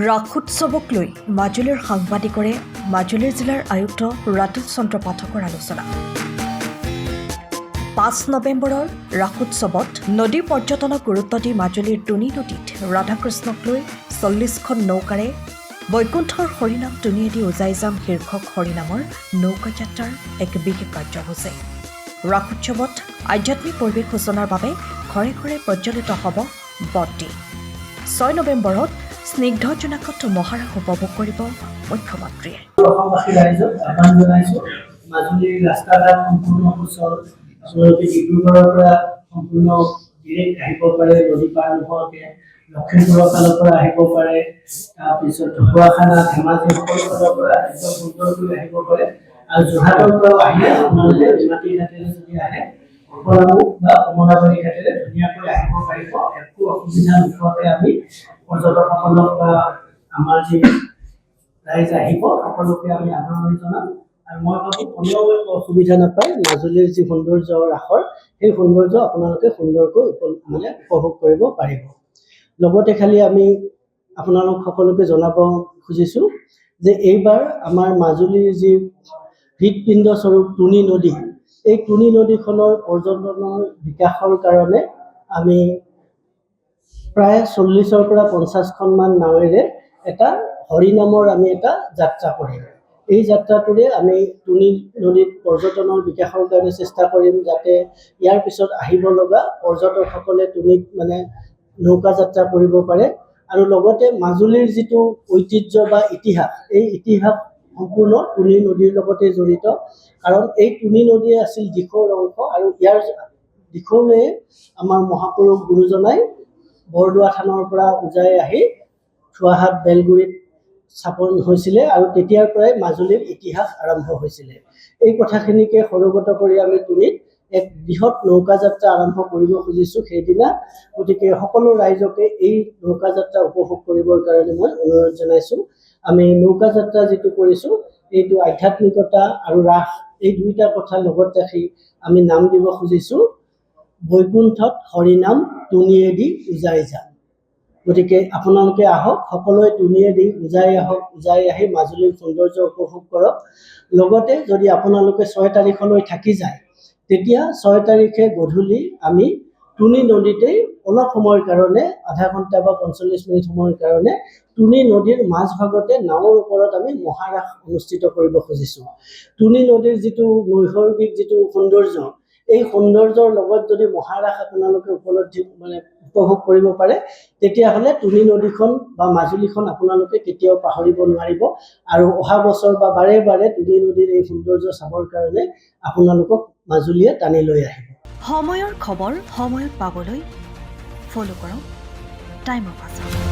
ৰাস উৎসৱক লৈ মাজুলীৰ সাংবাদিকৰে মাজুলী জিলাৰ আয়ুক্ত ৰাতুল চন্দ্ৰ পাঠকৰ আলোচনা। ৫ নৱেম্বৰৰ ৰাস উৎসৱত নদী পৰ্যটনক গুৰুত্ব দি মাজুলীৰ টুনি নদীত ৰাধাকৃষ্ণক লৈ ৪০খন নৌকাৰে বৈকুণ্ঠৰ হৰিনাম টুনিয়েদি উজাই যাম শীৰ্ষক হৰিনামৰ নৌকাযাত্ৰাৰ এক বিশেষ কাৰ্যসূচী। ৰাস উৎসৱত আধ্যাত্মিক পৰিৱেশ সূচনাৰ বাবে ঘৰে ঘৰে প্ৰজ্বলিত হ'ব বন্তি। ৬ নৱেম্বৰত স্নিগ্ধ জোনাকত মহাৰাস উপভোগ কৰিব মুখ্যমন্ত্ৰীয়ে। অসমবাসী ৰাইজক আহ্বান জনাইছোঁ, মাজুলীৰ ৰাস্তা ঘাট সম্পূৰ্ণ সুচল। আপোনালোকে ডিব্ৰুগড়ৰ পৰা সম্পূৰ্ণ ডিৰেক্ট আহিব পাৰে, নদী পাৰ নোহোৱাকৈ লখিমপুৰৰ ফালৰ পৰা আহিব পাৰে, তাৰপিছত ঢকুৱাখানা ধেমাজি সকলো ফালৰ পৰা একদম সুন্দৰকৈ আহিব পাৰে। আৰু যোৰহাটৰ পৰাও আহিলে আপোনালোকে নিমাতী ঘাটেৰে যদি আহে অপৰামুখ বা কমলাবাৰী ঘাটেৰে ধুনীয়াকৈ আহিব পাৰিব। একো অসুবিধা নোহোৱাকৈ আমি পৰ্যটকসকলক বা আমাৰ যি ৰাইজ আহিব সকলোকে আমি আদৰণি জনাম। আৰু মই ভাবোঁ কোনেও একো অসুবিধা নাপায়। মাজুলীৰ যি সৌন্দৰ্য ৰাসৰ, সেই সৌন্দৰ্য আপোনালোকে সুন্দৰকৈ উপভোগ কৰিব পাৰিব। লগতে খালি আমি আপোনালোক সকলোকে জনাব খুজিছোঁ যে এইবাৰ আমাৰ মাজুলীৰ যি হৃদপিণ্ড স্বৰূপ টুনি নদী, এই টুনি নদীখনৰ পৰ্যটনৰ বিকাশৰ কাৰণে আমি প্ৰায় ৪০ৰ পৰা ৫০খনমান নাৱেৰে এটা হৰিনামৰ আমি এটা যাত্ৰা কৰিম। এই যাত্ৰাটোৰে আমি টুনি নদীত পৰ্যটনৰ বিকাশৰ কাৰণে চেষ্টা কৰিম, যাতে ইয়াৰ পিছত আহিব লগা পৰ্যটকসকলে টুনিত নৌকা যাত্ৰা কৰিব পাৰে। আৰু লগতে মাজুলীৰ যিটো ঐতিহ্য বা ইতিহাস, এই ইতিহাস সম্পূৰ্ণ টুনি নদীৰ লগতে জড়িত। কাৰণ এই টুনি নদী আছিল দিখৌৰ অংশ, আৰু ইয়াৰ দিখৌৰে আমাৰ মহাপুৰুষ গুৰুজনাই বৰদোৱা থানৰ পৰা উজাই আহি থোৱাহাট বেলগুৰিত স্থাপন হৈছিলে, আৰু তেতিয়াৰ পৰাই মাজুলীৰ ইতিহাস আৰম্ভ হৈছিলে। এই কথাখিনিকে সৰুগত কৰি আমি টুনিত এক বৃহৎ নৌকাযাত্ৰা আৰম্ভ কৰিব খুজিছোঁ সেইদিনা। গতিকে সকলো ৰাইজকে এই নৌকাযাত্ৰা উপভোগ কৰিবৰ কাৰণে মই অনুৰোধ জনাইছোঁ। আমি নৌকাযাত্ৰা যিটো কৰিছোঁ, এইটো আধ্যাত্মিকতা আৰু ৰাস এই দুয়োটা কথা লগত ৰাখি আমি নাম দিব খুজিছোঁ বৈকুণ্ঠত হৰিনাম টুনিয়েদি উজাই যাম। গতিকে আপোনালোকে আহক, সকলোৱে টুনিয়েদি উজাই আহক, উজাই আহি মাজুলীৰ সৌন্দৰ্য উপভোগ কৰক। লগতে যদি আপোনালোকে ৬ তাৰিখলৈ থাকি যায়, তেতিয়া ৬ তাৰিখে গধূলি আমি টুনি নদীতেই অলপ সময়ৰ কাৰণে, আধা ঘণ্টা বা ৪৫ মিনিট সময়ৰ কাৰণে টুনি নদীৰ মাজভাগতে নাৱৰ ওপৰত আমি মহাৰাস অনুষ্ঠিত কৰিব খুজিছোঁ। টুনি নদীৰ যিটো নৈসৰ্গিক যিটো সৌন্দৰ্য, এই সৌন্দৰ্যৰ লগত যদি মহাৰাস আপোনালোকে উপভোগ কৰিব পাৰে, তেতিয়াহ'লে টুনি নদীখন বা মাজুলীখন আপোনালোকে কেতিয়াও পাহৰিব নোৱাৰিব। আৰু অহা বছৰ বা বাৰে বাৰে টুনি নদীৰ এই সৌন্দৰ্য চাবৰ কাৰণে আপোনালোকক মাজুলীয়ে টানি লৈ আহিব। সময়ৰ খবৰ সময়ত পাবলৈ ফ'ল' কৰক টাইম অফ আছাম।